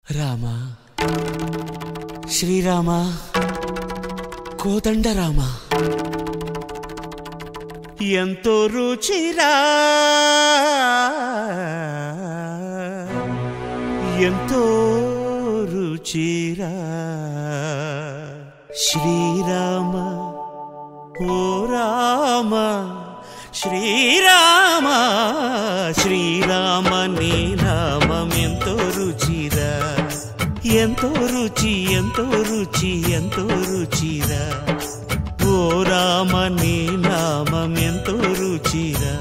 రామ శ్రీరామ కోదండ రామ ఎంతో రుచిరా ఎంతో రుచిరా శ్రీరామ ఓ రామ శ్రీరామ శ్రీరామ నీ నామం ఎంతో రుచిరా ఎంతో రుచి ఎంతో రుచి ఎంతో రుచిరా ఓ రామ నీ నామం ఎంతో రుచిరా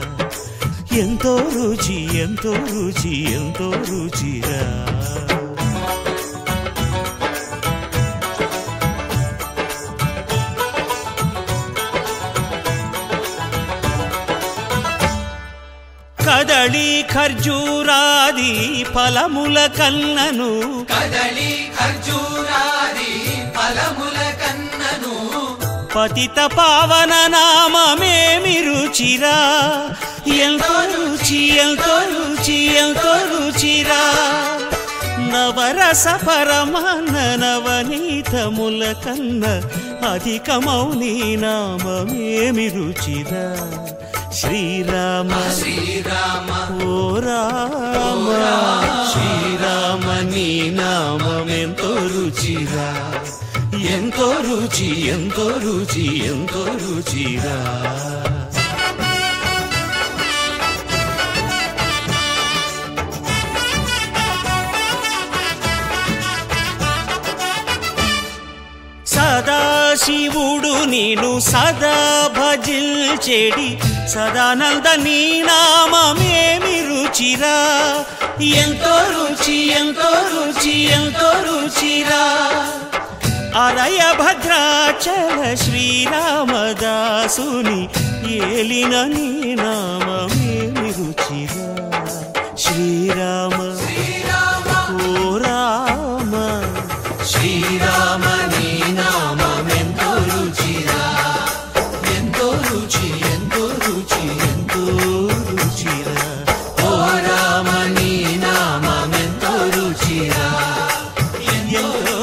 ఎంతో రుచి ఎంతో రుచి ఎంతో రుచిరా కదళి ఖర్జూరాది ఫలముల కన్నను కదళి ఖర్జూరాది ఫలముల కన్నను పతిత పావన నామమేమి రుచిరా ఎంతో రుచి ఎంతో రుచి ఎంతో రుచిరా నవరస పరమాన్న నవనీతముల కన్న అధికమౌ నీ నామమేమి రుచిరా శ్రీరామ శ్రీరామ ఓ రామ శ్రీరామ నీ నామం ఎంతో రుచిరా ఎంతో రుచి ఎంతో రుచి ఎంతో రుచిరా సదాశివుడు నీను సదా భజించెడి సదానంద నీ నామమేమి రుచిరా ఎంతో రుచి ఎంతో రుచి ఎంతో రుచిరా అరయ భద్రాచల శ్రీరామదాసుని ఏలిన నీ నామమేమి రుచిరా శ్రీరామ ఓ రామ శ్రీరామ నీ నామం ఎంతో రుచిరా ఎంతో రుచి ఎంతో రుచి ఎంతో రుచిరా ఓ రామ నీ నామం ఎంతో రుచిరా ఎంతో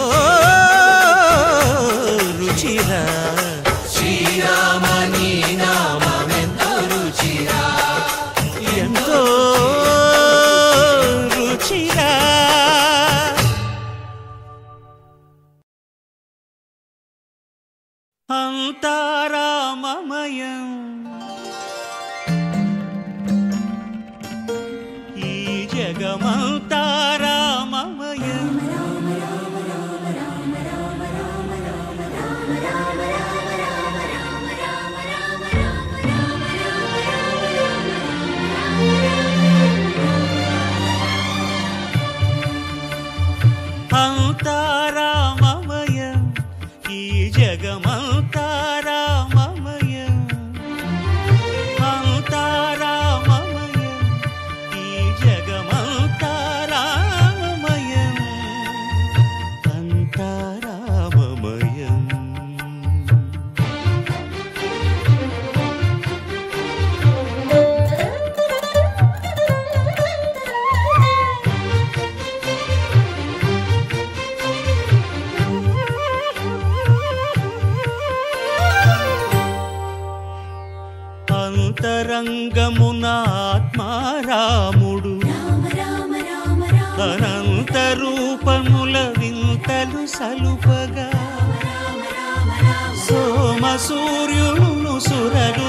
రుచిరా శ్రీరామ నీ నామం ఎంతో రుచిరా ఎంతో రుచిరా అంతారామమయం ఈ జగమంతారామమయం అంతారామమయం ఈ జగమంతారామమయం అంతారామమయం ఈ జగమంతారామమయం అంతారామమయం అంతరంగమున ఆత్మారాముడు అనంత రూపముల వింతలు సలుపగా సోమ సూర్యులను సురలు